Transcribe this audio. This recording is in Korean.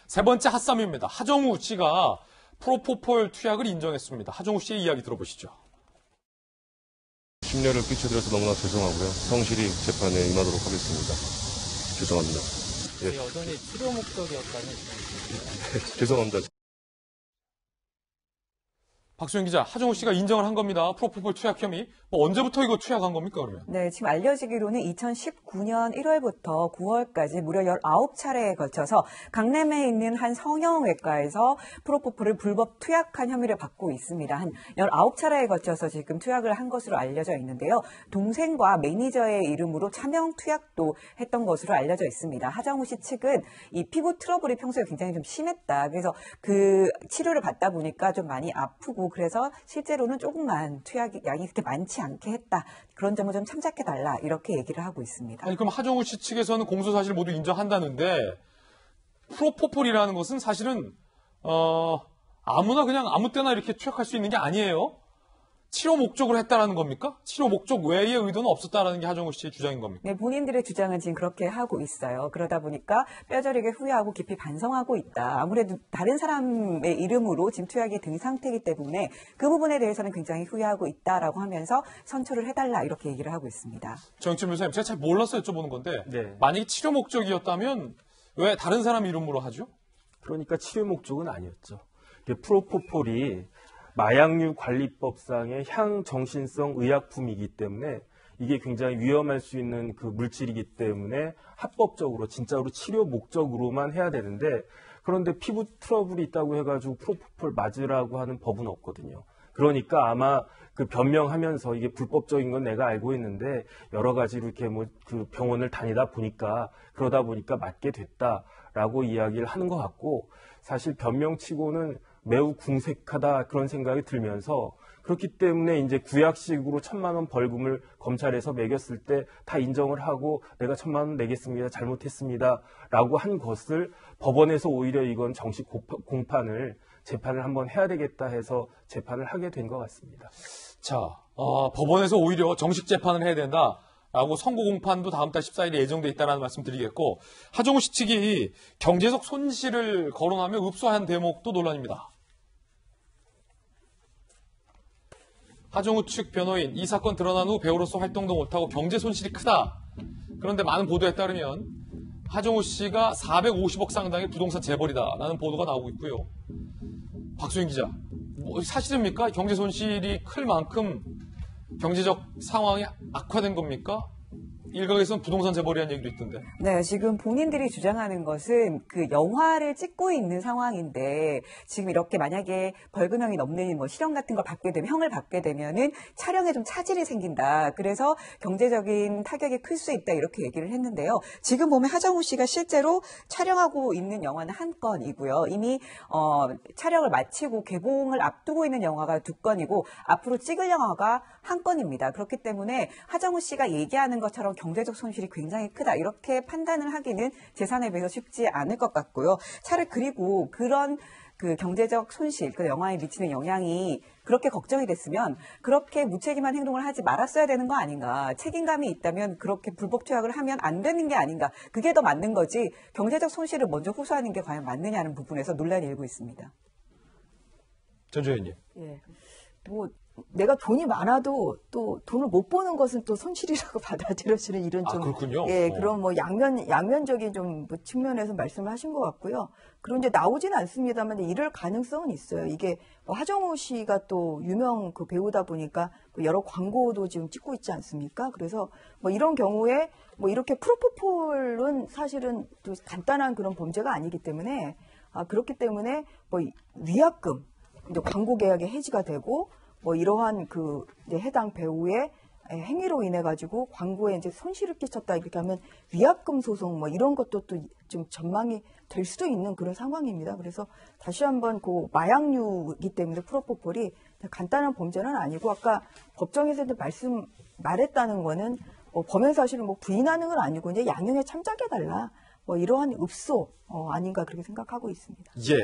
세 번째 핫쌈입니다. 하정우 씨가 프로포폴 투약을 인정했습니다. 하정우 씨의 이야기 들어보시죠. 심려를 끼쳐드려서 너무나 죄송하고요. 성실히 재판에 임하도록 하겠습니다. 죄송합니다. 예. 여전히 치료 목적이었다는. 죄송합니다. 박수영 기자, 하정우 씨가 인정을 한 겁니다. 프로포폴 투약 혐의. 언제부터 이거 투약한 겁니까, 그러면? 네, 지금 알려지기로는 2019년 1월부터 9월까지 무려 19차례에 걸쳐서 강남에 있는 한 성형외과에서 프로포폴을 불법 투약한 혐의를 받고 있습니다. 한 19차례에 걸쳐서 지금 투약을 한 것으로 알려져 있는데요. 동생과 매니저의 이름으로 차명 투약도 했던 것으로 알려져 있습니다. 하정우 씨 측은 이 피부 트러블이 평소에 굉장히 좀 심했다. 그래서 그 치료를 받다 보니까 좀 많이 아프고 그래서 실제로는 조금만 투약 양이 그렇게 많지 않게 했다. 그런 점을 좀 참작해달라. 이렇게 얘기를 하고 있습니다. 아니, 그럼 하정우 씨 측에서는 공소 사실 모두 인정한다는데 프로포폴이라는 것은 사실은 아무나 그냥 아무 때나 이렇게 투약할 수 있는 게 아니에요. 치료 목적으로 했다라는 겁니까? 치료 목적 외의 의도는 없었다라는 게 하정우 씨의 주장인 겁니까? 네, 본인들의 주장은 지금 그렇게 하고 있어요. 그러다 보니까 뼈저리게 후회하고 깊이 반성하고 있다. 아무래도 다른 사람의 이름으로 지금 투약이 된 상태이기 때문에 그 부분에 대해서는 굉장히 후회하고 있다라고 하면서 선처를 해달라 이렇게 얘기를 하고 있습니다. 정치민 변호사님, 제가 잘 몰라서 여쭤보는 건데 네. 만약에 치료 목적이었다면 왜 다른 사람 이름으로 하죠? 그러니까 치료 목적은 아니었죠. 프로포폴이 마약류 관리법상의 향정신성 의약품이기 때문에 이게 굉장히 위험할 수 있는 그 물질이기 때문에 합법적으로 진짜로 치료 목적으로만 해야 되는데 그런데 피부 트러블이 있다고 해가지고 프로포폴 맞으라고 하는 법은 없거든요. 그러니까 아마 그 변명하면서 이게 불법적인 건 내가 알고 있는데 여러 가지로 이렇게 그 병원을 다니다 보니까 그러다 보니까 맞게 됐다라고 이야기를 하는 것 같고 사실 변명치고는 매우 궁색하다 그런 생각이 들면서 그렇기 때문에 이제 구약식으로 1,000만 원 벌금을 검찰에서 매겼을 때 다 인정을 하고 내가 1,000만 원 내겠습니다. 잘못했습니다라고 한 것을 법원에서 오히려 이건 정식 공판을 재판을 한번 해야 되겠다 해서 재판을 하게 된 것 같습니다. 자, 법원에서 오히려 정식 재판을 해야 된다라고 선고 공판도 다음 달 14일에 예정돼 있다는 말씀 드리겠고 하정우 씨 측이 경제적 손실을 거론하며 읍소한 대목도 논란입니다. 하정우 측 변호인, 이 사건 드러난 후 배우로서 활동도 못하고 경제 손실이 크다. 그런데 많은 보도에 따르면 하정우 씨가 450억 상당의 부동산 재벌이다라는 보도가 나오고 있고요. 박수영 기자, 사실입니까? 경제 손실이 클 만큼 경제적 상황이 악화된 겁니까? 일각에서는 부동산 재벌이라는 얘기도 있던데. 네, 지금 본인들이 주장하는 것은 그 영화를 찍고 있는 상황인데 지금 이렇게 만약에 벌금형이 넘는 실형 같은 걸 받게 되면 형을 받게 되면은 촬영에 좀 차질이 생긴다. 그래서 경제적인 타격이 클 수 있다 이렇게 얘기를 했는데요. 지금 보면 하정우 씨가 실제로 촬영하고 있는 영화는 한 건이고요. 이미 촬영을 마치고 개봉을 앞두고 있는 영화가 2건이고 앞으로 찍을 영화가 한 건입니다. 그렇기 때문에 하정우 씨가 얘기하는 것처럼 경제적 손실이 굉장히 크다. 이렇게 판단을 하기는 재산에 비해서 쉽지 않을 것 같고요. 차라리 그리고 그런 그 경제적 손실, 그 영화에 미치는 영향이 그렇게 걱정이 됐으면 그렇게 무책임한 행동을 하지 말았어야 되는 거 아닌가. 책임감이 있다면 그렇게 불법 투약을 하면 안 되는 게 아닌가. 그게 더 맞는 거지. 경제적 손실을 먼저 호소하는 게 과연 맞느냐는 부분에서 논란이 일고 있습니다. 전조현님. 예. 내가 돈이 많아도 또 돈을 못 버는 것은 또 손실이라고 받아들여지는 이런 좀 그렇군요. 예, 그런 양면적인 좀 측면에서 말씀을 하신 것 같고요. 그런 이제 나오지는 않습니다만 이럴 가능성은 있어요. 이게 하정우 씨가 또 유명 그 배우다 보니까 여러 광고도 지금 찍고 있지 않습니까? 그래서 이런 경우에 이렇게 프로포폴은 사실은 또 간단한 그런 범죄가 아니기 때문에 그렇기 때문에 위약금 이제 광고 계약이 해지가 되고 이러한 그 이제 해당 배우의 행위로 인해 가지고 광고에 이제 손실을 끼쳤다 이렇게 하면 위약금 소송 이런 것도 또 좀 전망이 될 수도 있는 그런 상황입니다. 그래서 다시 한번 그 마약류이기 때문에 프로포폴이 간단한 범죄는 아니고 아까 법정에서도 말했다는 거는 범행 사실을 부인하는 건 아니고 이제 양형에 참작해달라 이러한 읍소 아닌가 그렇게 생각하고 있습니다. 예.